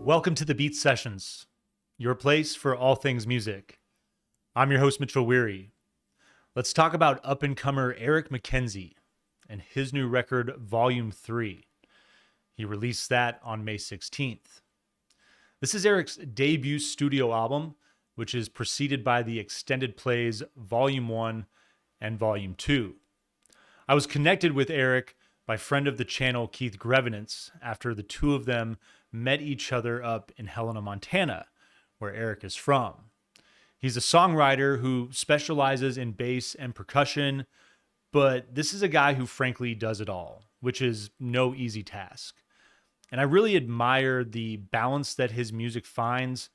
Welcome to the Beat Sessions, your place for all things music. I'm your host, Mitchell Weary. Let's talk about up-and-comer Eric Mackenzie and his new record, Volume 3. He released that on May 16th. This is Eric's debut studio album, which is preceded by the extended plays Volume 1 and Volume 2. I was connected with Eric by friend of the channel Keith Grevenance after the two of them met each other up in Helena, Montana, where Eric is from. He's a songwriter who specializes in bass and percussion, but this is a guy who frankly does it all, which is no easy task. And I really admire the balance that his music finds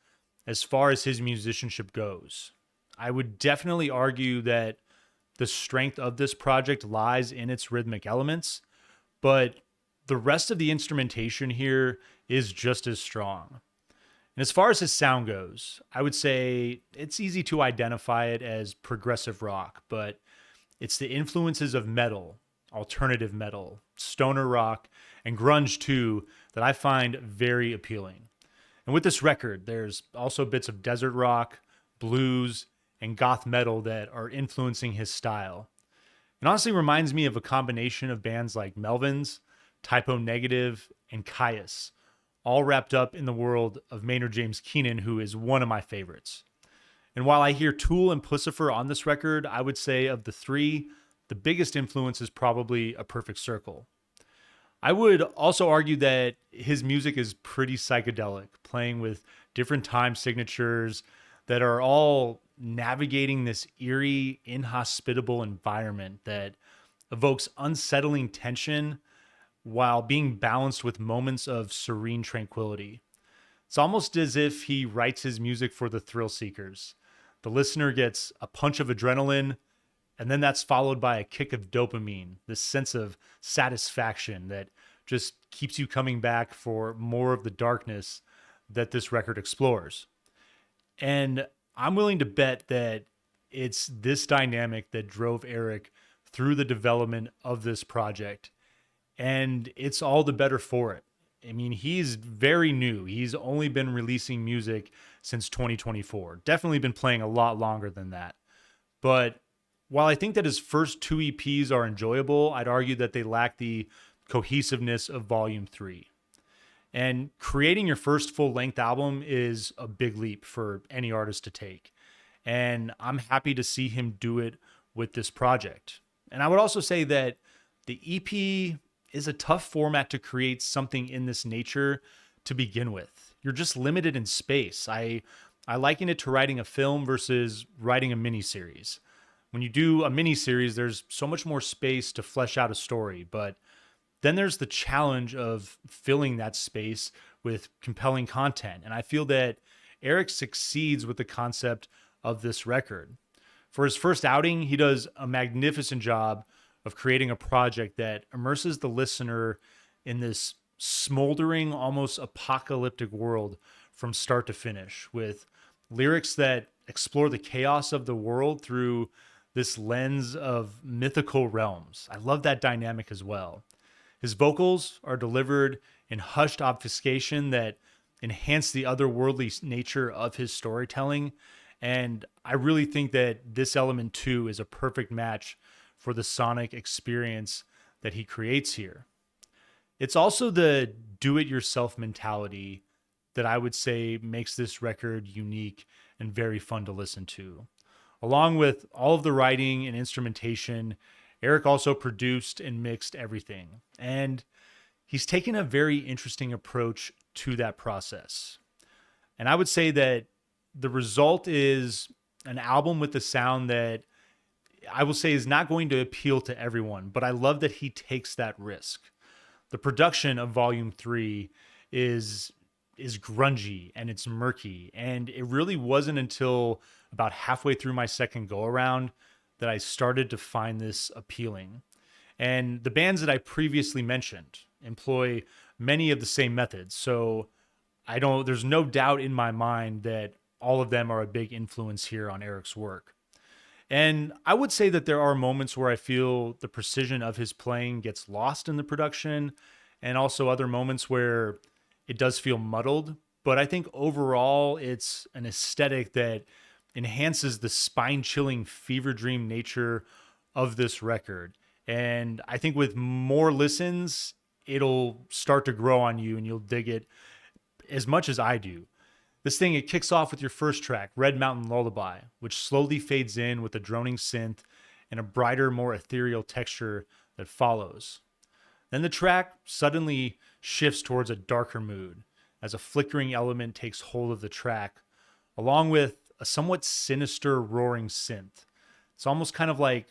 as far as his musicianship goes. I would definitely argue that the strength of this project lies in its rhythmic elements, but the rest of the instrumentation here is just as strong. And as far as his sound goes, I would say it's easy to identify it as progressive rock, but it's the influences of metal, alternative metal, stoner rock, and grunge too that I find very appealing. And with this record, there's also bits of desert rock, blues, and goth metal that are influencing his style. It honestly reminds me of a combination of bands like Melvins, Typo Negative, and Caius, all wrapped up in the world of Maynard James Keenan, who is one of my favorites. And while I hear Tool and Pussifer on this record, I would say of the three, the biggest influence is probably A Perfect Circle. I would also argue that his music is pretty psychedelic, playing with different time signatures that are all navigating this eerie, inhospitable environment that evokes unsettling tension while being balanced with moments of serene tranquility. It's almost as if he writes his music for the thrill seekers. The listener gets a punch of adrenaline, and then that's followed by a kick of dopamine, this sense of satisfaction that just keeps you coming back for more of the darkness that this record explores. And I'm willing to bet that it's this dynamic that drove Eric through the development of this project. And it's all the better for it. I mean, he's very new. He's only been releasing music since 2024. Definitely been playing a lot longer than that. But while I think that his first two EPs are enjoyable, I'd argue that they lack the cohesiveness of Volume 3. And creating your first full-length album is a big leap for any artist to take. And I'm happy to see him do it with this project. And I would also say that the EP is a tough format to create something in this nature to begin with. You're just limited in space. I liken it to writing a film versus writing a miniseries. When you do a miniseries, there's so much more space to flesh out a story, but then there's the challenge of filling that space with compelling content. And I feel that Eric succeeds with the concept of this record. For his first outing, he does a magnificent job of creating a project that immerses the listener in this smoldering, almost apocalyptic world from start to finish, with lyrics that explore the chaos of the world through this lens of mythical realms. I love that dynamic as well. His vocals are delivered in hushed obfuscation that enhance the otherworldly nature of his storytelling. And I really think that this element too is a perfect match for the sonic experience that he creates here. It's also the do-it-yourself mentality that I would say makes this record unique and very fun to listen to. Along with all of the writing and instrumentation, Eric also produced and mixed everything. And he's taken a very interesting approach to that process. And I would say that the result is an album with a sound that I will say is not going to appeal to everyone, but I love that he takes that risk. The production of Volume 3 is grungy and it's murky, and it really wasn't until about halfway through my second go around that I started to find this appealing. And the bands that I previously mentioned employ many of the same methods, so there's no doubt in my mind that all of them are a big influence here on Eric's work. And I would say that there are moments where I feel the precision of his playing gets lost in the production, and also other moments where it does feel muddled. but I think overall it's an aesthetic that enhances the spine chilling fever dream nature of this record. And I think with more listens, it'll start to grow on you and you'll dig it as much as I do. This thing, it kicks off with your first track, Red Mountain Lullaby, which slowly fades in with a droning synth and a brighter, more ethereal texture that follows. Then the track suddenly shifts towards a darker mood as a flickering element takes hold of the track, along with a somewhat sinister roaring synth. It's almost kind of like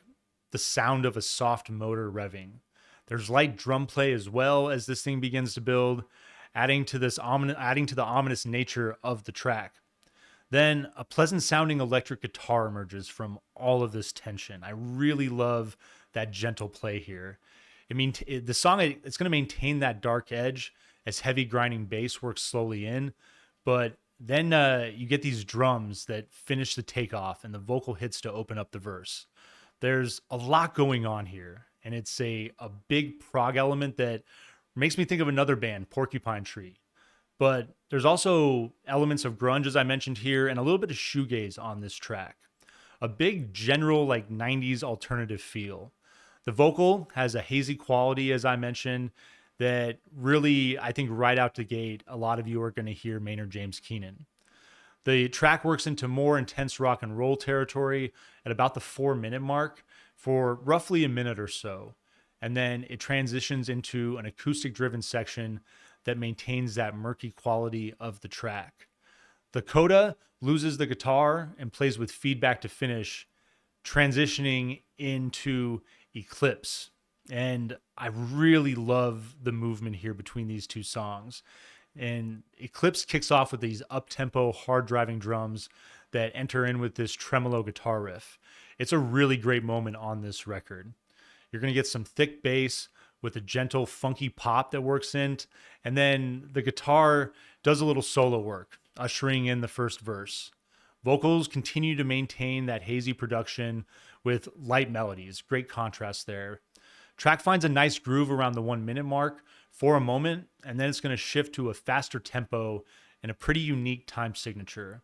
the sound of a soft motor revving. There's light drum play as well as this thing begins to build, adding to the ominous nature of the track. Then a pleasant sounding electric guitar emerges from all of this tension. I really love that gentle play here. The song, it's going to maintain that dark edge as heavy grinding bass works slowly in, but then you get these drums that finish the takeoff and the vocal hits to open up the verse. There's a lot going on here, and it's a big prog element that makes me think of another band, Porcupine Tree. But there's also elements of grunge, as I mentioned here, and a little bit of shoegaze on this track. A big general like 90s alternative feel. The vocal has a hazy quality, as I mentioned, that really, I think right out the gate, a lot of you are going to hear Maynard James Keenan. The track works into more intense rock and roll territory at about the 4-minute mark for roughly a minute or so. And then it transitions into an acoustic driven section that maintains that murky quality of the track. The coda loses the guitar and plays with feedback to finish, transitioning into Eclipse. And I really love the movement here between these two songs. And Eclipse kicks off with these up-tempo, hard-driving drums that enter in with this tremolo guitar riff. It's a really great moment on this record. You're going to get some thick bass with a gentle, funky pop that works in. And then the guitar does a little solo work, ushering in the first verse. Vocals continue to maintain that hazy production with light melodies. Great contrast there. Track finds a nice groove around the 1-minute mark for a moment, and then it's going to shift to a faster tempo and a pretty unique time signature.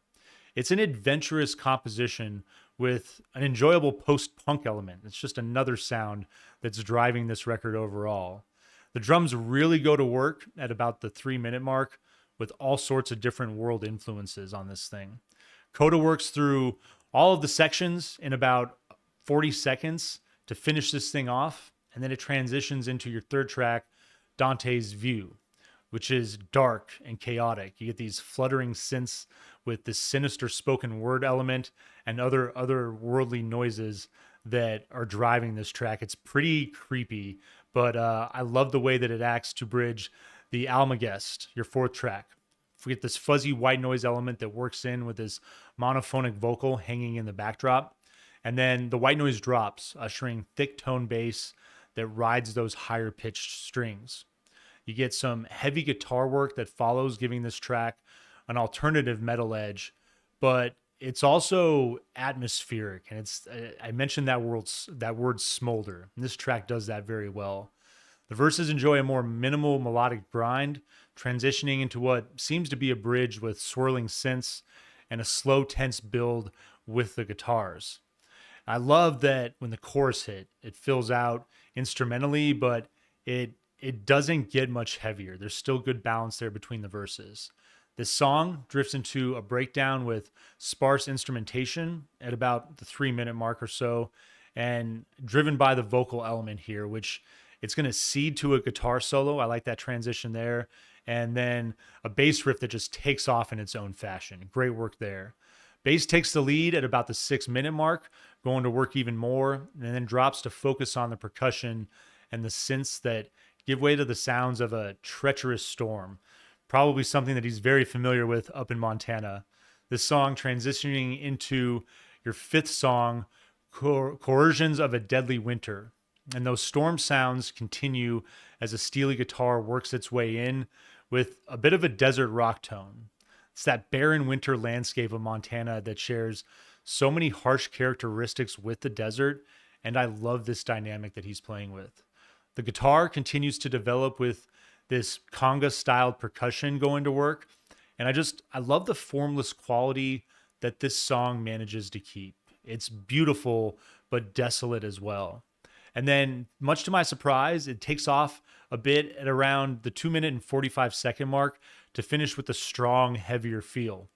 It's an adventurous composition with an enjoyable post-punk element. It's just another sound that's driving this record overall. The drums really go to work at about the 3-minute mark with all sorts of different world influences on this thing. Coda works through all of the sections in about 40 seconds to finish this thing off, and then it transitions into your third track, Dante's View, which is dark and chaotic. You get these fluttering synths with this sinister spoken word element and other worldly noises that are driving this track. It's pretty creepy, but I love the way that it acts to bridge the Almagest, your fourth track. We get this fuzzy white noise element that works in with this monophonic vocal hanging in the backdrop. And then the white noise drops, ushering thick tone bass that rides those higher pitched strings. You get some heavy guitar work that follows, giving this track an alternative metal edge, but it's also atmospheric. And I mentioned that word smolder, and this track does that very well. The verses enjoy a more minimal melodic grind, transitioning into what seems to be a bridge with swirling synths and a slow, tense build with the guitars. I love that when the chorus hit, it fills out instrumentally, but it doesn't get much heavier. There's still good balance there between the verses. This song drifts into a breakdown with sparse instrumentation at about the 3-minute mark or so, and driven by the vocal element here, which it's going to seed to a guitar solo. I like that transition there. And then a bass riff that just takes off in its own fashion. Great work there. Bass takes the lead at about the 6-minute mark, going to work even more, and then drops to focus on the percussion and the synths that give way to the sounds of a treacherous storm. Probably something that he's very familiar with up in Montana. This song transitioning into your fifth song, Coercions of a Deadly Winter. And those storm sounds continue as a steely guitar works its way in with a bit of a desert rock tone. It's that barren winter landscape of Montana that shares so many harsh characteristics with the desert, and I love this dynamic that he's playing with. The guitar continues to develop with this conga-styled percussion going to work, And I love the formless quality that this song manages to keep. It's beautiful, but desolate as well. And then, much to my surprise, it takes off a bit at around the 2 minute and 45-second mark to finish with a strong, heavier feel.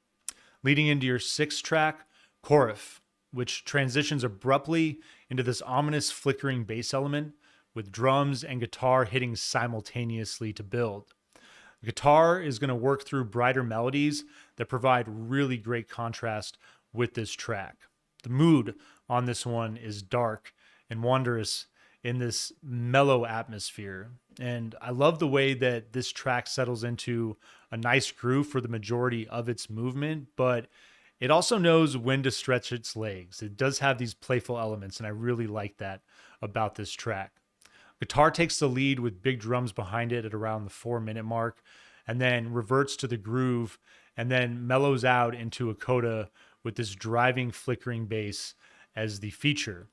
Leading into your sixth track, Chorus, which transitions abruptly into this ominous flickering bass element with drums and guitar hitting simultaneously to build. The guitar is going to work through brighter melodies that provide really great contrast with this track. The mood on this one is dark and wondrous in this mellow atmosphere. And I love the way that this track settles into a nice groove for the majority of its movement, but it also knows when to stretch its legs. It does have these playful elements, and I really like that about this track. Guitar takes the lead with big drums behind it at around the 4 minute mark, and then reverts to the groove and then mellows out into a coda with this driving, flickering bass as the feature.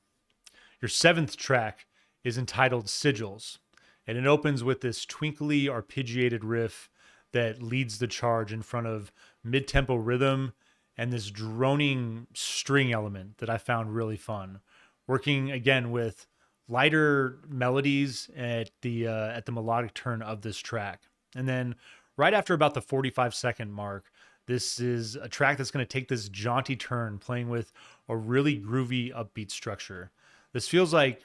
Your seventh track is entitled Sigils, and it opens with this twinkly, arpeggiated riff that leads the charge in front of mid-tempo rhythm and this droning string element that I found really fun, working again with lighter melodies at the melodic turn of this track. And then right after about the 45-second mark, this is a track that's going to take this jaunty turn, playing with a really groovy upbeat structure. This feels like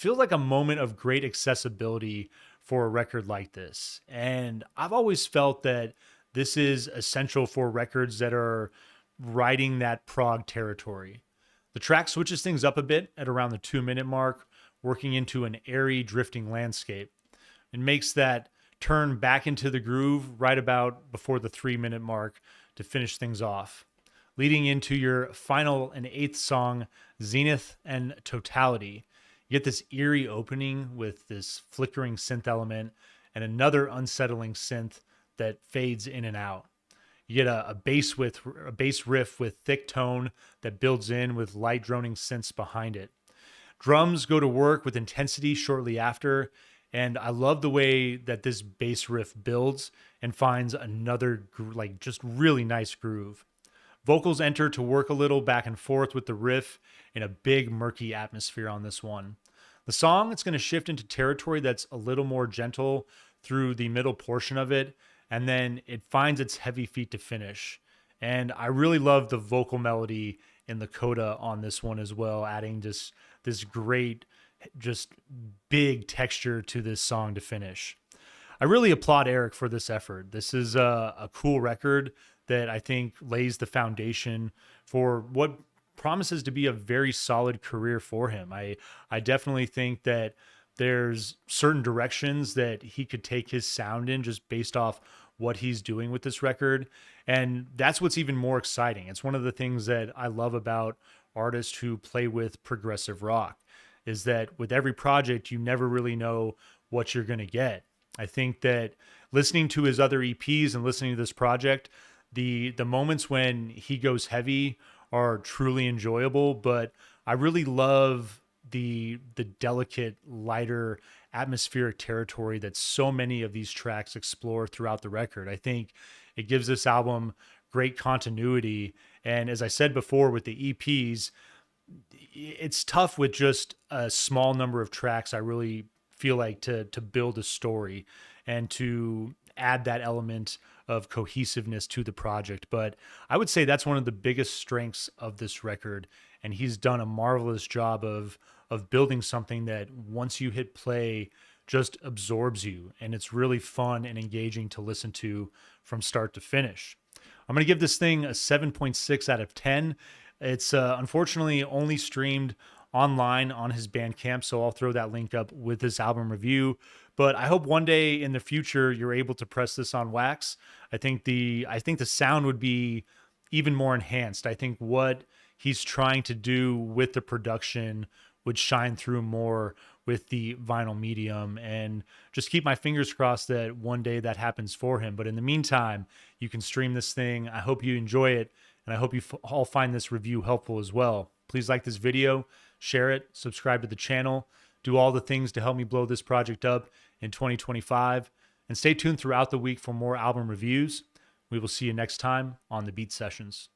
a moment of great accessibility for a record like this. And I've always felt that this is essential for records that are riding that prog territory. The track switches things up a bit at around the 2 minute mark, working into an airy, drifting landscape. It makes that turn back into the groove right about before the 3 minute mark to finish things off, leading into your final and eighth song, Zenith and Totality. You get this eerie opening with this flickering synth element and another unsettling synth that fades in and out. You get a bass riff with thick tone that builds in with light droning synths behind it. Drums go to work with intensity shortly after, and I love the way that this bass riff builds and finds another just really nice groove. Vocals enter to work a little back and forth with the riff in a big murky atmosphere on this one. The song, it's going to shift into territory that's a little more gentle through the middle portion of it, and then it finds its heavy feet to finish. And I really love the vocal melody in the coda on this one as well, adding this great, just big texture to this song to finish. I really applaud Eric for this effort. This is a cool record that I think lays the foundation for what promises to be a very solid career for him. I definitely think that there's certain directions that he could take his sound in just based off what he's doing with this record. And that's what's even more exciting. It's one of the things that I love about artists who play with progressive rock, is that with every project, you never really know what you're going to get. I think that listening to his other EPs and listening to this project, the moments when he goes heavy are truly enjoyable, but I really love the delicate, lighter, atmospheric territory that so many of these tracks explore throughout the record. I think it gives this album great continuity. And as I said before with the EPs, it's tough with just a small number of tracks, I really feel like, to build a story and to add that element of cohesiveness to the project. But I would say that's one of the biggest strengths of this record, and he's done a marvelous job of building something that once you hit play just absorbs you, and it's really fun and engaging to listen to from start to finish. I'm going to give this thing a 7.6 out of 10. It's unfortunately only streamed online on his Bandcamp, so I'll throw that link up with this album review. But I hope one day in the future you're able to press this on wax. I think the sound would be even more enhanced. I think what he's trying to do with the production would shine through more with the vinyl medium, and just keep my fingers crossed that one day that happens for him. But in the meantime, you can stream this thing. I hope you enjoy it, and I hope you all find this review helpful as well. Please like this video, share it, subscribe to the channel, do all the things to help me blow this project up in 2025, and stay tuned throughout the week for more album reviews. We will see you next time on the Beat Sessions.